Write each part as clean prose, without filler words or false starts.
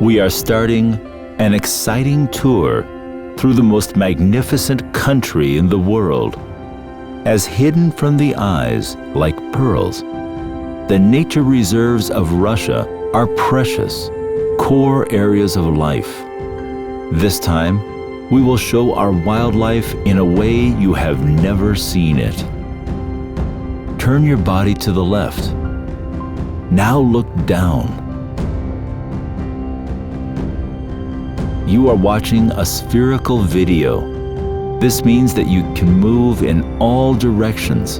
We are starting an exciting tour through the most magnificent country in the world. As hidden from the eyes like pearls, the nature reserves of Russia are precious, core areas of life. This time, we will show our wildlife in a way you have never seen it. Turn your body to the left. Now look down. You are watching a spherical video. This means that you can move in all directions.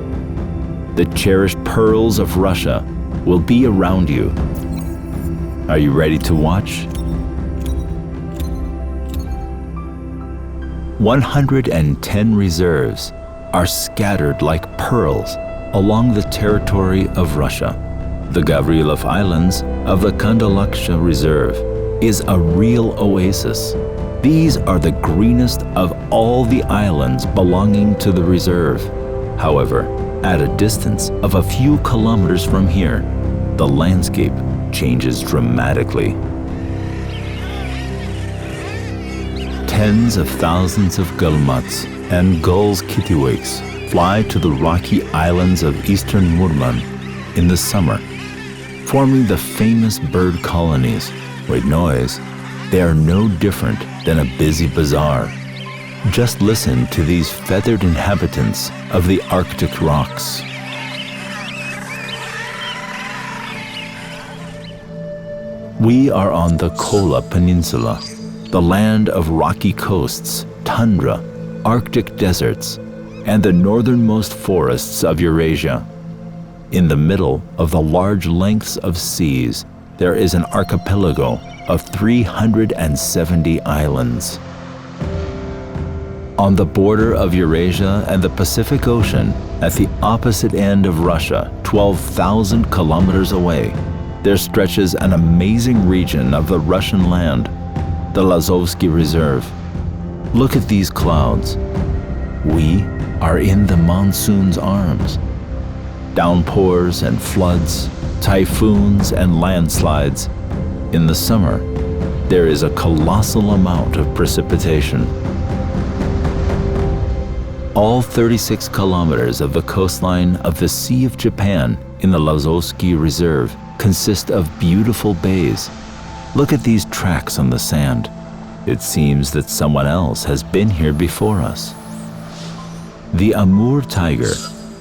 The cherished pearls of Russia will be around you. Are you ready to watch? 110 reserves are scattered like pearls along the territory of Russia. The Gavrilov Islands of the Kandalaksha Reserve is a real oasis. These are the greenest of all the islands belonging to the reserve. However, at a distance of a few kilometers from here, the landscape changes dramatically. Tens of thousands of gullmots and gulls kittiwakes fly to the rocky islands of eastern Murman in the summer, forming the famous bird colonies. With noise, they are no different than a busy bazaar. Just listen to these feathered inhabitants of the Arctic rocks. We are on the Kola Peninsula, the land of rocky coasts, tundra, Arctic deserts, and the northernmost forests of Eurasia. In the middle of the large lengths of seas, there is an archipelago of 370 islands. On the border of Eurasia and the Pacific Ocean, at the opposite end of Russia, 12,000 kilometers away, there stretches an amazing region of the Russian land, the Lazovsky Reserve. Look at these clouds. We are in the monsoon's arms. Downpours and floods, typhoons and landslides. In the summer, there is a colossal amount of precipitation. All 36 kilometers of the coastline of the Sea of Japan in the Lazovsky Reserve consist of beautiful bays. Look at these tracks on the sand. It seems that someone else has been here before us. The Amur tiger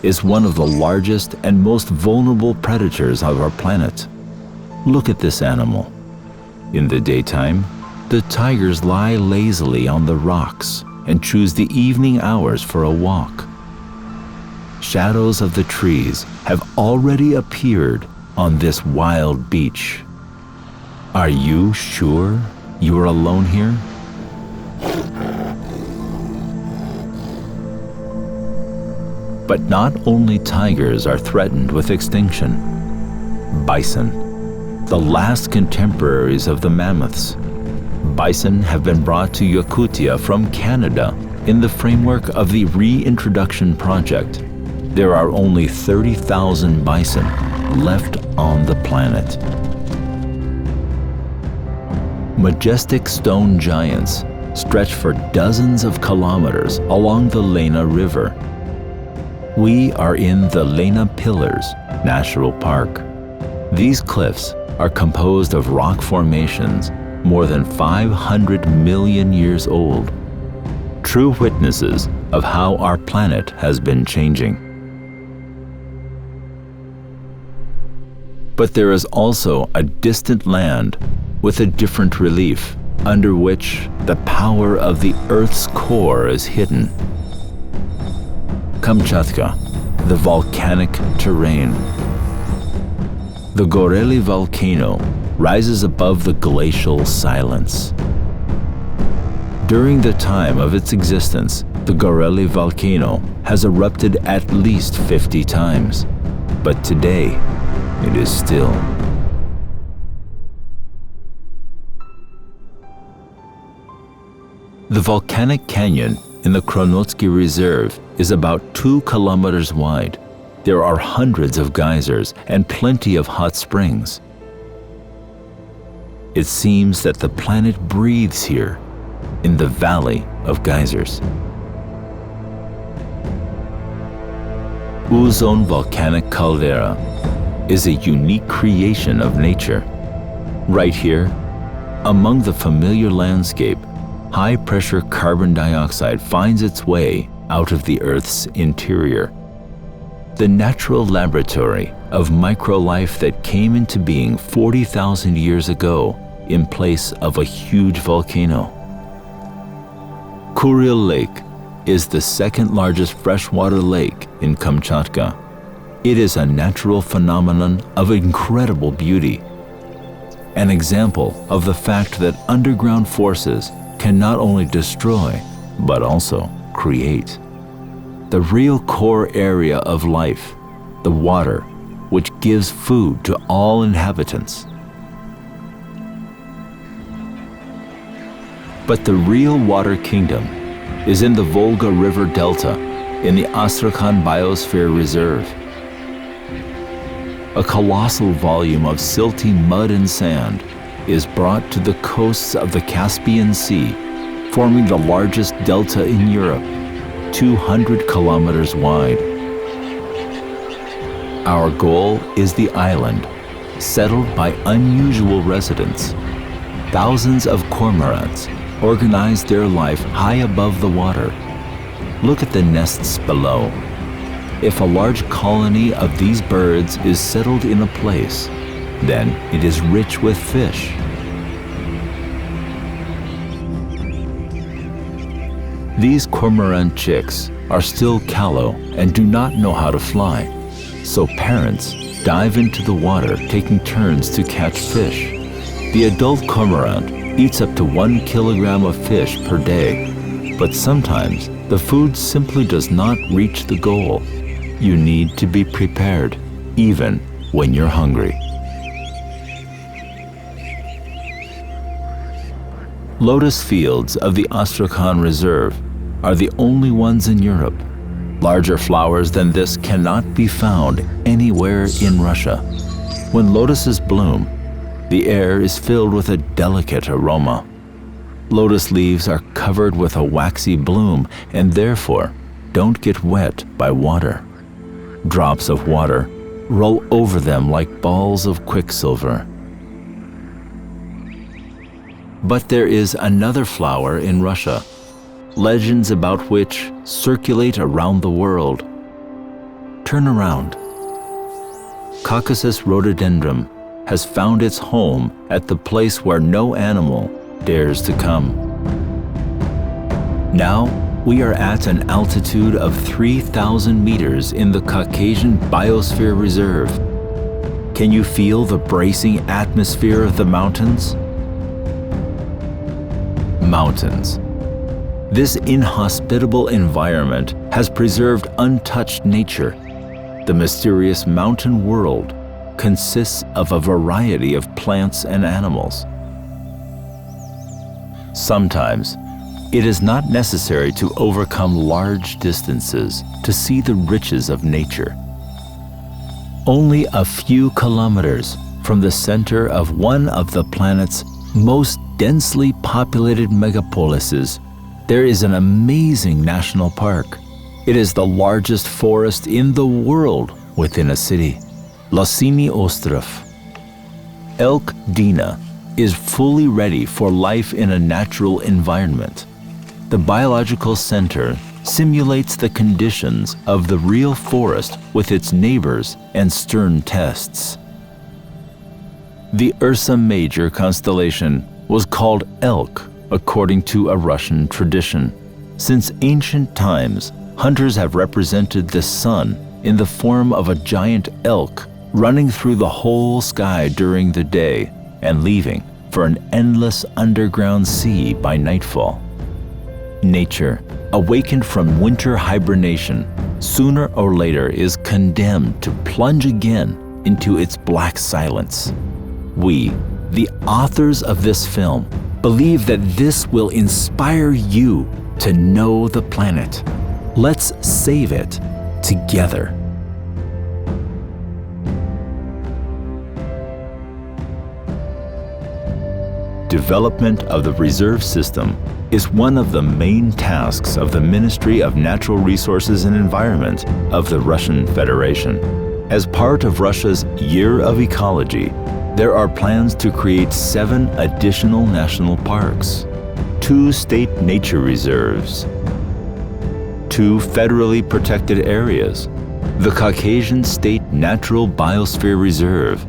is one of the largest and most vulnerable predators of our planet. Look at this animal. In the daytime, the tigers lie lazily on the rocks and choose the evening hours for a walk. Shadows of the trees have already appeared on this wild beach. Are you sure you are alone here? But not only tigers are threatened with extinction. Bison, the last contemporaries of the mammoths. Bison have been brought to Yakutia from Canada in the framework of the Reintroduction Project. There are only 30,000 bison left on the planet. Majestic stone giants stretch for dozens of kilometers along the Lena River. We are in the Lena Pillars National Park. These cliffs are composed of rock formations more than 500 million years old, true witnesses of how our planet has been changing. But there is also a distant land with a different relief, under which the power of the Earth's core is hidden. Kamchatka, the volcanic terrain. The Gorely volcano rises above the glacial silence. During the time of its existence, the Gorely volcano has erupted at least 50 times, but today it is still. The volcanic canyon in the Kronotsky Reserve is about 2 kilometers wide. There are hundreds of geysers and plenty of hot springs. It seems that the planet breathes here, in the Valley of Geysers. Uzon Volcanic Caldera is a unique creation of nature. Right here, among the familiar landscape, high-pressure carbon dioxide finds its way out of the Earth's interior. The natural laboratory of microlife that came into being 40,000 years ago in place of a huge volcano. Kuryl Lake is the second largest freshwater lake in Kamchatka. It is a natural phenomenon of incredible beauty, an example of the fact that underground forces can not only destroy, but also create. The real core area of life, the water, which gives food to all inhabitants. But the real water kingdom is in the Volga River Delta in the Astrakhan Biosphere Reserve. A colossal volume of silty mud and sand is brought to the coasts of the Caspian Sea, forming the largest delta in Europe, 200 kilometers wide. Our goal is the island, settled by unusual residents. Thousands of cormorants organize their life high above the water. Look at the nests below. If a large colony of these birds is settled in a place, then it is rich with fish. These cormorant chicks are still callow and do not know how to fly, so parents dive into the water taking turns to catch fish. The adult cormorant eats up to 1 kilogram of fish per day, but sometimes the food simply does not reach the goal. You need to be prepared, even when you're hungry. Lotus fields of the Astrakhan Reserve are the only ones in Europe. Larger flowers than this cannot be found anywhere in Russia. When lotuses bloom, the air is filled with a delicate aroma. Lotus leaves are covered with a waxy bloom and therefore don't get wet by water. Drops of water roll over them like balls of quicksilver. But there is another flower in Russia, legends about which circulate around the world. Turn around. Caucasus rhododendron has found its home at the place where no animal dares to come. Now, we are at an altitude of 3,000 meters in the Caucasian Biosphere Reserve. Can you feel the bracing atmosphere of the mountains? Mountains. This inhospitable environment has preserved untouched nature. The mysterious mountain world consists of a variety of plants and animals. Sometimes, it is not necessary to overcome large distances to see the riches of nature. Only a few kilometers from the center of one of the planet's most densely populated megapolises, there is an amazing national park. It is the largest forest in the world within a city, Losiny Ostrov. Elk Dina is fully ready for life in a natural environment. The biological center simulates the conditions of the real forest with its neighbors and stern tests. The Ursa Major constellation was called Elk according to a Russian tradition. Since ancient times, hunters have represented the sun in the form of a giant elk running through the whole sky during the day and leaving for an endless underground sea by nightfall. Nature, awakened from winter hibernation, sooner or later is condemned to plunge again into its black silence. We, the authors of this film, believe that this will inspire you to know the planet. Let's save it together. Development of the reserve system is one of the main tasks of the Ministry of Natural Resources and Environment of the Russian Federation. As part of Russia's Year of Ecology, there are plans to create 7 additional national parks, 2 state nature reserves, 2 federally protected areas, the Caucasian State Natural Biosphere Reserve,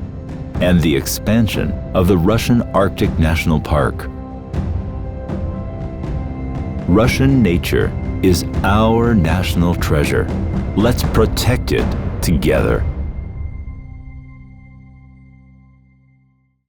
and the expansion of the Russian Arctic National Park. Russian nature is our national treasure. Let's protect it together.